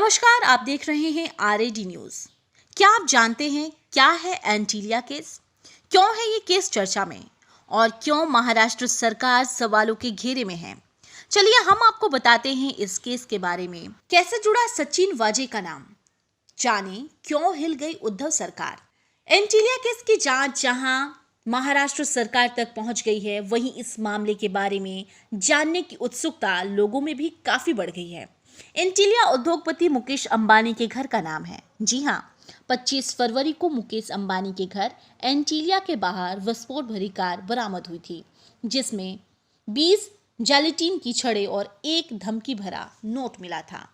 नमस्कार, आप देख रहे हैं आरएडी न्यूज। क्या आप जानते हैं क्या है एंटीलिया केस? क्यों है ये केस चर्चा में और क्यों महाराष्ट्र सरकार सवालों के घेरे में है? चलिए हम आपको बताते हैं इस केस के बारे में। कैसे जुड़ा सचिन वाजे का नाम? जाने क्यों हिल गई उद्धव सरकार? एंटीलिया केस की जांच जहां महाराष्ट्र सरकार तक पहुंच गई है, वहीं इस मामले के बारे में जानने की उत्सुकता लोगों में भी काफी बढ़ गई है। एंटीलिया उद्योगपति मुकेश अंबानी के घर का नाम है। जी हां, 25 फरवरी को मुकेश अंबानी के घर एंटीलिया के बाहर विस्फोट भरी कार बरामद हुई थी, जिसमें 20 जेलेटिन की छड़ें और एक धमकी भरा नोट मिला था।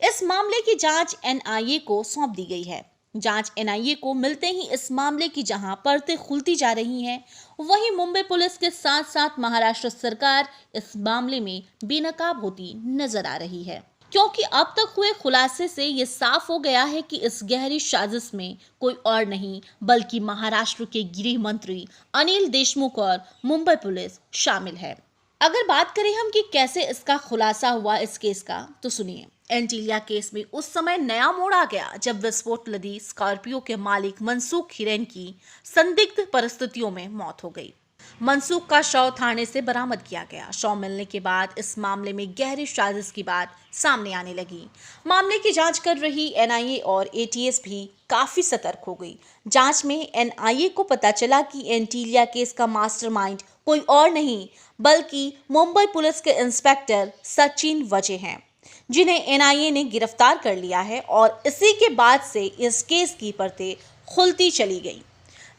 इस मामले की जांच एनआईए को सौंप दी गई है। जांच एनआईए को मिलते ही इस मामले की जहां परतें खुलती जा रही हैं, वहीं मुंबई पुलिस के साथ साथ महाराष्ट्र सरकार इस मामले में बेनकाब होती नजर आ रही है, क्योंकि अब तक हुए खुलासे से ये साफ हो गया है कि इस गहरी साजिश में कोई और नहीं बल्कि महाराष्ट्र के गृह मंत्री अनिल देशमुख और मुंबई पुलिस शामिल है। अगर बात करें हम कि कैसे इसका खुलासा हुआ इस केस का, तो सुनिए। एंटीलिया केस में उस समय नया मोड़ आ गया जब विस्फोट लदी स्कॉर्पियो के मालिक मनसुख हिरेन की संदिग्ध परिस्थितियों में मौत हो गई। मनसुख का शव थाने से बरामद किया गया। शव मिलने के बाद इस मामले में गहरी साजिश की बात सामने आने लगी। मामले की जांच कर रही एनआईए और एटीएस भी काफी सतर्क हो गई। जांच में एनआईए को पता चला कि एंटीलिया केस का मास्टरमाइंड कोई और नहीं बल्कि मुंबई पुलिस के इंस्पेक्टर सचिन वाजे हैं, जिन्हें एनआईए ने गिरफ्तार कर लिया है और इसी के बाद से इस केस की परतें खुलती चली गई।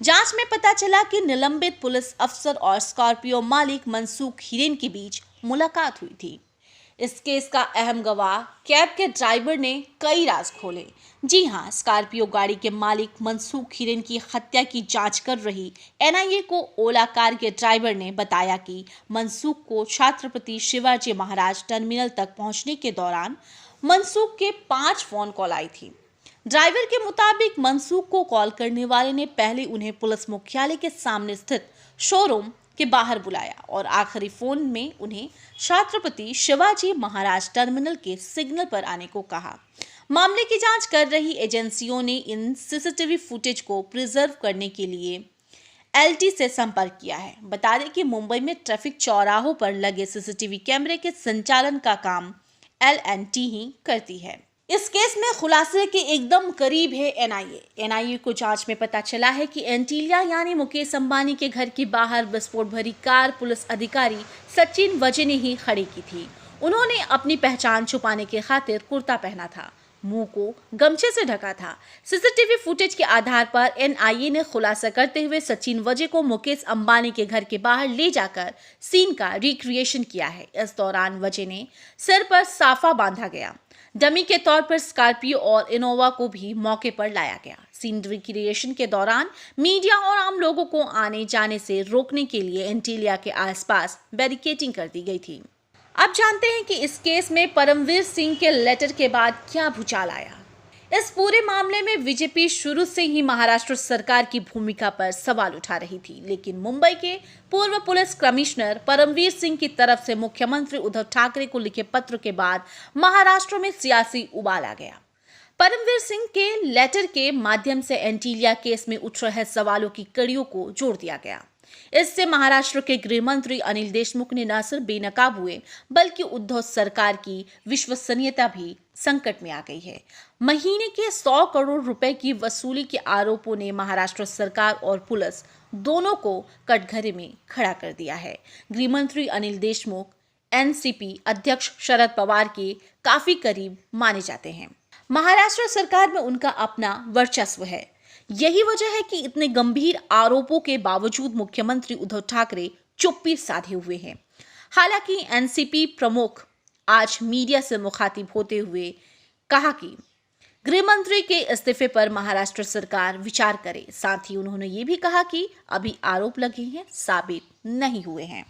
जांच में पता चला कि निलंबित पुलिस अफसर और स्कॉर्पियो मालिक मनसुख हिरेन के बीच मुलाकात हुई थी। इस केस का अहम गवाह कैब के ड्राइवर ने कई राज खोले। जी हां, स्कॉर्पियो गाड़ी के मालिक मनसुख हिरेन की हत्या की जांच कर रही एनआईए को ओला कार के ड्राइवर ने बताया कि मनसुख को छत्रपति शिवाजी महाराज टर्मिनल तक पहुंचने के दौरान मनसुख के 5 फोन कॉल आई थी। ड्राइवर के मुताबिक मनसुख को कॉल करने वाले ने पहले उन्हें पुलिस मुख्यालय के सामने स्थित शोरूम के बाहर बुलाया और आखिरी फोन में उन्हें छत्रपति शिवाजी महाराज टर्मिनल के सिग्नल पर आने को कहा। मामले की जांच कर रही एजेंसियों ने इन सीसीटीवी फुटेज को प्रिजर्व करने के लिए एलटी से संपर्क किया है। बता दें कि मुंबई में ट्रैफिक चौराहों पर लगे सीसीटीवी कैमरे के संचालन का काम एलएनटी ही करती है। इस केस में खुलासे के एकदम करीब है एनआईए को जांच में पता चला है कि एंटीलिया यानी मुकेश अंबानी के घर के बाहर विस्फोट भरी कार पुलिस अधिकारी सचिन वाजे ने ही खड़ी की थी। उन्होंने अपनी पहचान छुपाने के खातिर कुर्ता पहना था, मुंह को गमछे से ढका था। सीसीटीवी फुटेज के आधार पर एनआईए ने खुलासा करते हुए सचिन वाजे को मुकेश अंबानी के घर के बाहर ले जाकर सीन का रिक्रिएशन किया है। इस दौरान वाजे ने सिर पर साफा बांधा गया। डमी के तौर पर स्कॉर्पियो और इनोवा को भी मौके पर लाया गया। सीन रिक्रिएशन के दौरान मीडिया और आम लोगों को आने जाने से रोकने के लिए एंटीलिया के आसपास बैरिकेडिंग कर दी गई थी। अब जानते हैं कि इस केस में परमवीर सिंह के लेटर के बाद क्या भूचाल आया। इस पूरे मामले में बीजेपी शुरू से ही महाराष्ट्र सरकार की भूमिका पर सवाल उठा रही थी, लेकिन मुंबई के पूर्व पुलिस कमिश्नर परमवीर सिंह की तरफ से मुख्यमंत्री उद्धव ठाकरे को लिखे पत्र के बाद महाराष्ट्र में सियासी उबाल आ गया। परमवीर सिंह के लेटर के माध्यम से एंटीलिया केस में उठ रहे सवालों की कड़ियों को जोड़ दिया गया। इससे महाराष्ट्र के गृह मंत्री अनिल देशमुख ने न सिर्फ बेनकाब हुए बल्कि उद्धव सरकार की विश्वसनीयता भी संकट में आ गई है। महीने के 100 करोड़ रुपए की वसूली के आरोपों ने महाराष्ट्र सरकार और पुलिस दोनों को कटघरे में खड़ा कर दिया है। गृह मंत्री अनिल देशमुख एनसीपी अध्यक्ष शरद पवार के काफी करीब माने जाते हैं। महाराष्ट्र सरकार में उनका अपना वर्चस्व है। यही वजह है कि इतने गंभीर आरोपों के बावजूद मुख्यमंत्री उद्धव ठाकरे चुप्पी साधे हुए हैं। हालांकि एनसीपी प्रमुख आज मीडिया से मुखातिब होते हुए कहा कि गृह मंत्री के इस्तीफे पर महाराष्ट्र सरकार विचार करे। साथ ही उन्होंने ये भी कहा कि अभी आरोप लगे हैं, साबित नहीं हुए हैं।